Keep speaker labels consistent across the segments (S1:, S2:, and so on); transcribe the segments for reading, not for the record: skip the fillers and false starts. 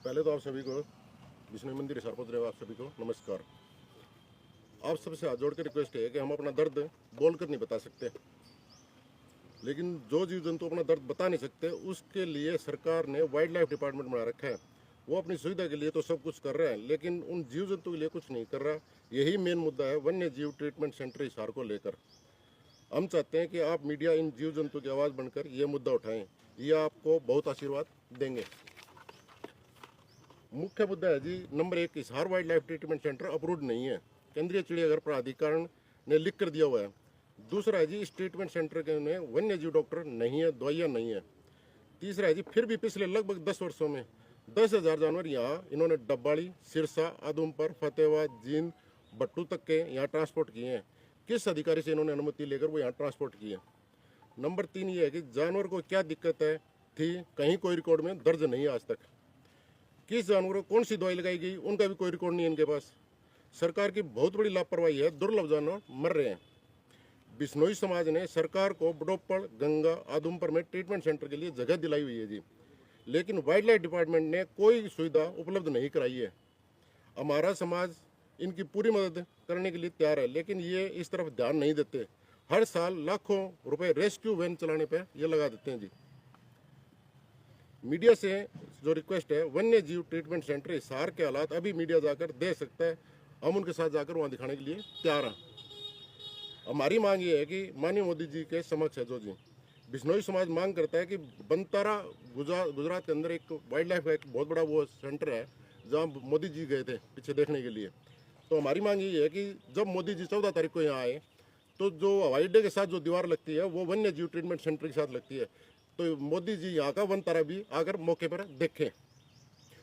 S1: पहले तो आप सभी को विष्णु मंदिर हिसार पहुंच रहे हो, आप सभी को नमस्कार। आप सबसे हाथ जोड़ के रिक्वेस्ट है कि हम अपना दर्द बोलकर नहीं बता सकते, लेकिन जो जीव जंतु अपना दर्द बता नहीं सकते उसके लिए सरकार ने वाइल्ड लाइफ डिपार्टमेंट बना रखा है। वो अपनी सुविधा के लिए तो सब कुछ कर रहा है, लेकिन उन जीव जंतु के लिए कुछ नहीं कर रहा। यही मेन मुद्दा है वन्य जीव ट्रीटमेंट सेंटर हिसार को लेकर। हम चाहते हैं कि आप मीडिया इन जीव जंतु की आवाज़ बनकर ये मुद्दा उठाएं, ये आपको बहुत आशीर्वाद देंगे। मुख्य मुद्दा है जी, number 1, Hisar wildlife treatment centre approved नहीं है, केंद्रीय चिड़ियाघर प्राधिकरण ने लिख कर दिया हुआ है। दूसरा है जी, इस ट्रीटमेंट सेंटर के में वन्य जीव डॉक्टर नहीं है, दवाइयाँ नहीं है। तीसरा है जी, फिर भी पिछले लगभग 10 वर्षों में 10,000 जानवर यहाँ इन्होंने डब्बाड़ी, सिरसा, आदमपुर, फतेहाबाद, जींद, भट्टू तक के यहाँ ट्रांसपोर्ट किए हैं। किस अधिकारी से इन्होंने अनुमति लेकर वो यहाँ ट्रांसपोर्ट किए? नंबर 3 ये है कि जानवर को क्या दिक्कत है थी, कहीं कोई रिकॉर्ड में दर्ज नहीं है आज तक। किस जानवर को कौन सी दवाई लगाई गई, उनका भी कोई रिकॉर्ड नहीं है इनके पास। सरकार की बहुत बड़ी लापरवाही है, दुर्लभ जानवर मर रहे हैं। बिश्नोई समाज ने सरकार को बडोपड़, गंगा, आदमपुर में ट्रीटमेंट सेंटर के लिए जगह दिलाई हुई है जी, लेकिन वाइल्ड लाइफ डिपार्टमेंट ने कोई सुविधा उपलब्ध नहीं कराई है। हमारा समाज इनकी पूरी मदद करने के लिए तैयार है, लेकिन ये इस तरफ ध्यान नहीं देते। हर साल लाखों रुपए रेस्क्यू वैन चलाने पे ये लगा देते हैं जी। मीडिया से जो रिक्वेस्ट है, वन्य जीव ट्रीटमेंट सेंटर हिसार के हालात अभी मीडिया जाकर दे सकता है, हम उनके साथ जाकर वहाँ दिखाने के लिए तैयार हैं। हमारी मांग ये है कि माननीय मोदी जी के समक्ष है जो जी, बिश्नोई समाज मांग करता है कि बनतारा गुजरात के अंदर एक वाइल्ड लाइफ का एक बहुत बड़ा वो सेंटर है जहाँ मोदी जी गए थे पीछे देखने के लिए। तो हमारी मांग ये है कि जब मोदी जी 14 तारीख को यहाँ आए तो जो हवाई अड्डे के साथ जो दीवार लगती है वो वन्य जीव ट्रीटमेंट सेंटर के साथ लगती है, तो मोदी जी यहाँ का बनतारा भी आकर मौके पर देखें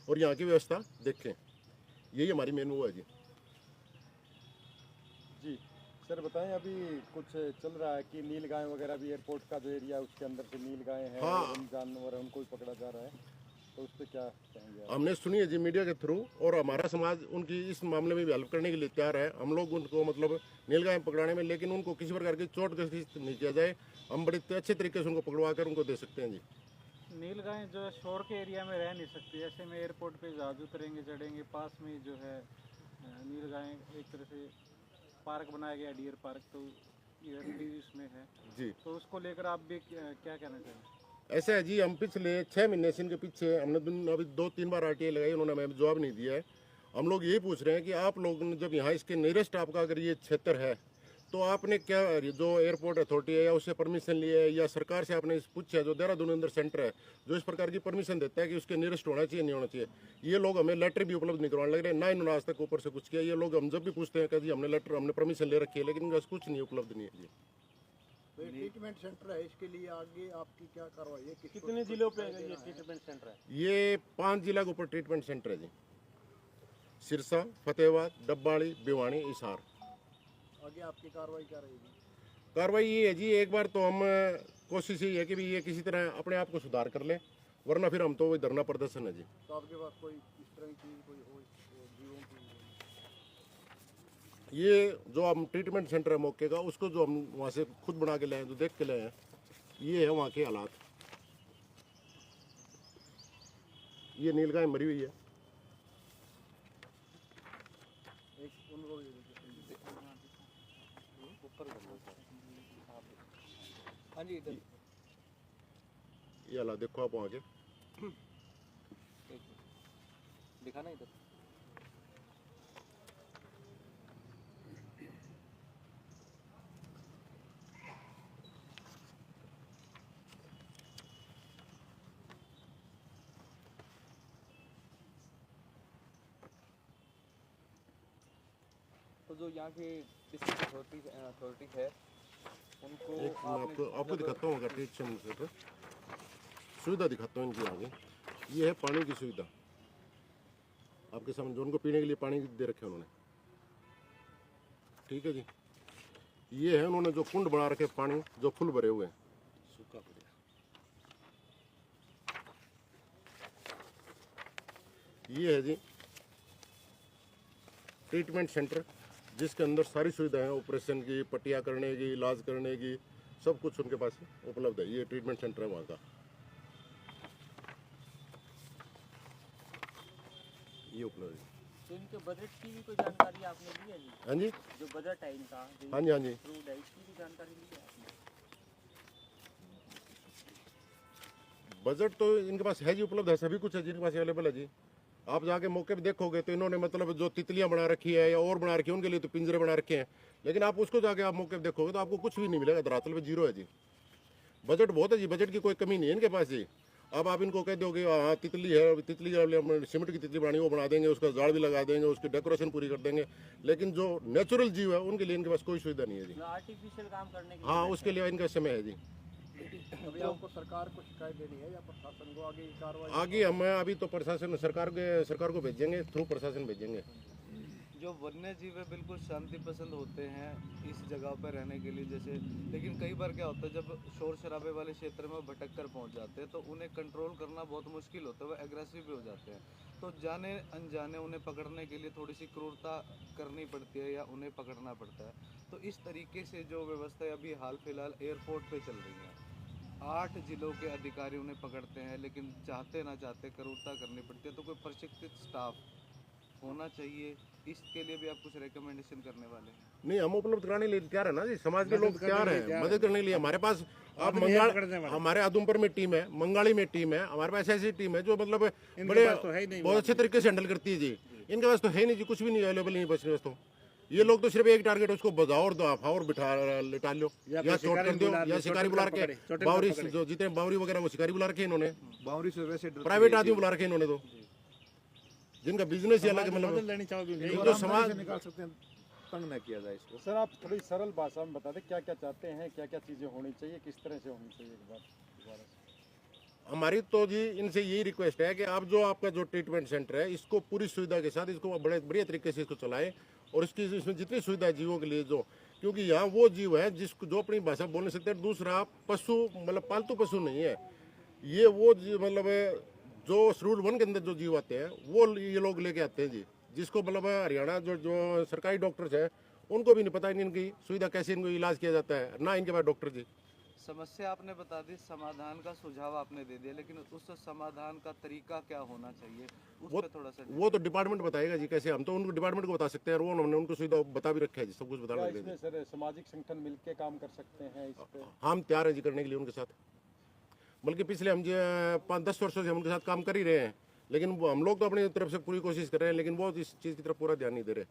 S1: और यहाँ की व्यवस्था देखें। यही हमारी मेन वो है जी।
S2: जी सर, बताएं, अभी कुछ चल रहा है कि नील गाय वगैरह भी एयरपोर्ट का जो एरिया है उसके अंदर से नील गाय हैं,
S1: हाँ।
S2: उन जानवर हैं, उनको भी पकड़ा जा रहा है, तो उस पर क्या कहेंगे आप?
S1: हमने सुनी है जी मीडिया के थ्रू, और हमारा समाज उनकी इस मामले में भी हेल्प करने के लिए तैयार है। हम लोग उनको मतलब नीलगाय पकड़ाने में, लेकिन उनको किसी प्रकार की चोट ग्रस्त नहीं किया जाए, हम बड़े अच्छे तरीके से उनको पकड़वा कर उनको दे सकते हैं जी।
S3: नील गाय जो है शोर के एरिया में रह नहीं सकती, ऐसे में एयरपोर्ट पे जहाज उतरेंगे चढ़ेंगे, पास में जो है नील गाय एक तरह से पार्क बनाया गया, डियर पार्क, तो ये भी इसमें है
S1: जी।
S3: तो उसको लेकर आप भी क्या कहना चाहेंगे?
S1: ऐसा है जी, हम पिछले 6 महीने से इनके पीछे हमने अभी 2-3 बार RTI लगाई, उन्होंने हमें जवाब नहीं दिया है। हम लोग यही पूछ रहे हैं कि आप लोग ने जब यहाँ इसके नियरेस्ट आपका अगर ये क्षेत्र है तो आपने क्या जो एयरपोर्ट अथॉरिटी है या उससे परमिशन लिया है, या सरकार से आपने पूछा, जो देहरादून अंदर सेंटर है जो इस प्रकार की परमिशन देता है कि उसके नियरेस्ट होना चाहिए नहीं होना चाहिए। ये लोग हमें लेटर भी उपलब्ध नहीं करवाने लग रहे, ना इन्होंने आज तक ऊपर से कुछ किया। ये लोग हम जब भी पूछते हैं कि जी हमने लेटर, हमने परमिशन ले रखी है, लेकिन इनका कुछ नहीं उपलब्ध नहीं है जी।
S4: ट्रीटमेंट सेंटर है, इसके लिए आगे आपकी क्या कार्रवाई है?
S2: कितने जिलों पे ये ट्रीटमेंट सेंटर है?
S1: ये 5 जिला के ऊपर ट्रीटमेंट सेंटर है जी, सिरसा, फतेहाबाद, डब्बाड़ी, भिवानी, हिसार।
S4: आगे आपकी कार्रवाई क्या रहेगी?
S1: कार्रवाई ये है जी, एक बार तो हम कोशिश ये है कि भी ये किसी तरह अपने आप को सुधार कर ले, वरना फिर हम तो वही धरना प्रदर्शन है जी।
S4: तो आपके पास कोई इस तरह की कोई हो जीवों की?
S1: ये जो हम ट्रीटमेंट सेंटर है मौके का, उसको जो हम वहाँ से खुद बना के लाए हैं, जो देख के लाए हैं, ये है वहाँ के हालात। ये नीलगाय मरी हुई है।
S4: एक उनको
S2: ऊपर
S4: हाँ जी, इधर
S1: ये हालात देखो आप वहाँ के।
S2: दिखाना इधर। तो जो यहाँ के डिस्ट्रिक्ट अथॉरिटी है उनको
S1: एक मैं आपको दिखाता हूँ अगर ट्रीटमेंट सेंटर सुविधा दिखाता हूँ इनकी आगे। ये है पानी की सुविधा आपके सामने, जो उनको पीने के लिए पानी दे रखे हैं उन्होंने, ठीक है जी। ये है उन्होंने जो कुंड बना रखे पानी जो फुल भरे हुए हैं, सूखा पड़े। ये है जी ट्रीटमेंट सेंटर, जिसके अंदर सारी सुविधाएं, ऑपरेशन की, पट्टियाँ करने की, इलाज करने की, सब कुछ उनके पास उपलब्ध है। ये ट्रीटमेंट सेंटर है वहाँ का। ये उपलब्ध है।
S5: तो इनके बजट की भी कोई जानकारी आपने ली है जी?
S1: हाँ जी,
S5: जो बजट है इनका, जो
S1: हाँ जी, हाँ जी।
S5: approved है, इसकी भी जानकारी ली है आपने?
S1: बजट तो इनके पास है जी, उपलब्ध है, सभी कुछ है जी इनके पास अवेलेबल है जी। आप जाके मौके पे देखोगे तो इन्होंने मतलब जो तितलियां बना रखी है या और बना रखी है, उनके लिए तो पिंजरे बना रखे हैं, लेकिन आप उसको जाके आप मौके पे देखोगे तो आपको कुछ भी नहीं मिलेगा, धरातल पे जीरो है जी। बजट बहुत है जी, बजट की कोई कमी नहीं है इनके पास जी। अब आप इनको कह दोगे हाँ तितली है, तितली सीमेंट की तितली बनानी वो बना देंगे, उसका जाड़ भी लगा देंगे, उसकी डेकोरेशन पूरी कर देंगे, लेकिन जो नेचुरल जीव है उनके लिए इनके पास कोई सुविधा नहीं है जी।
S5: आर्टिफिशियल काम करने के
S1: हाँ, उसके लिए इनका समय है जी।
S4: अभी आपको सरकार को शिकायत देनी है या प्रशासन को आगे की कार्रवाई?
S1: आगे हम अभी तो प्रशासन सरकार को भेजेंगे, थ्रू प्रशासन भेजेंगे।
S6: जो वन्य जीव है बिल्कुल शांति पसंद होते हैं इस जगह पर रहने के लिए, जैसे लेकिन कई बार क्या होता है जब शोर शराबे वाले क्षेत्र में भटक कर पहुँच जाते हैं तो उन्हें कंट्रोल करना बहुत मुश्किल होता है, वो एग्रेसिव भी हो जाते हैं। तो जाने अनजाने उन्हें पकड़ने के लिए थोड़ी सी क्रूरता करनी पड़ती है या उन्हें पकड़ना पड़ता है। तो इस तरीके से जो व्यवस्था अभी हाल फिलहाल एयरपोर्ट पे चल रही है, 8 जिलों के अधिकारी उन्हें पकड़ते हैं, लेकिन चाहते ना चाहते क्रूरता करनी पड़ती है। तो कोई प्रशिक्षित स्टाफ होना चाहिए, इसके लिए भी आप कुछ रिकमेंडेशन करने वाले हैं?
S1: नहीं, हम उपलब्ध कराने के लिए तैयार है ना जी, समाज के लोग तैयार हैं मदद करने के लिए। हमारे पास आप मंगाल, हमारे उधमपुर में टीम है, मंगाली में टीम है, हमारे पास ऐसी टीम है जो मतलब बड़े बहुत अच्छे तरीके से हैंडल करती है जी। इनके पास तो है नहीं जी, कुछ भी नहीं अवेलेबल नहीं बचने वास्तव। ये लोग तो सिर्फ एक टारगेट, उसको बजाओ और दो और बिठा लिटा लो या चोट कर दो या शिकारी बुला रखे, बावरी जो जितने बावरी वगैरह वो शिकारी बुला रखे इन्होंने,
S2: बावरी से वैसे
S1: प्राइवेट आदमी बुला रखे इन्होंने, तो जिनका बिजनेस ही अलग है, मतलब जो समाज
S2: निकाल सकते हैं, तंग न किया जाए इसको। सर आप थोड़ी सरल भाषा में बता दें क्या क्या चाहते हैं, क्या क्या चीज़ें होनी चाहिए, किस तरह से होनी चाहिए, एक बार दोबारा से।
S1: हमारी तो जी इनसे यही रिक्वेस्ट है कि आप जो आपका जो ट्रीटमेंट सेंटर है इसको पूरी सुविधा के साथ इसको बड़े बढ़िया तरीके से इसको चलाएं, और इसमें जितनी सुविधा है जीवों के लिए जो, क्योंकि यहाँ वो जीव है जिसको जो अपनी भाषा बोल नहीं सकते। दूसरा पशु मतलब पालतू पशु नहीं है ये, वो जीव मतलब जो शेड्यूल 1 के अंदर जो जीव आते हैं वो ये लोग लेके आते हैं जी, जिसको मतलब हरियाणा जो सरकारी डॉक्टर्स हैं उनको भी नहीं पता इनकी सुविधा कैसे इनको इलाज किया जाता है, ना इनके पास डॉक्टर जी।
S6: समस्या आपने बता दी, समाधान का सुझाव आपने दे दिया, लेकिन उस समाधान का तरीका क्या होना चाहिए उस पर थोड़ा सा।
S1: वो तो डिपार्टमेंट बताएगा जी कैसे, हम तो उनको डिपार्टमेंट को बता सकते हैं, और वो उन्होंने उनको सुविधा बता भी रखा है जी, सब कुछ बता
S2: क्या
S1: रखा है।
S2: इसमें सर सामाजिक संगठन मिलके काम कर सकते हैं इस पे?
S1: हम तैयार हैं जी करने के लिए उनके साथ, बल्कि पिछले हम 5-10 वर्षों से हम उनके साथ काम कर ही रहे हैं, लेकिन वो हम लोग तो अपनी तरफ से पूरी कोशिश कर रहे हैं, लेकिन वो इस चीज़ की तरफ पूरा ध्यान नहीं दे रहे।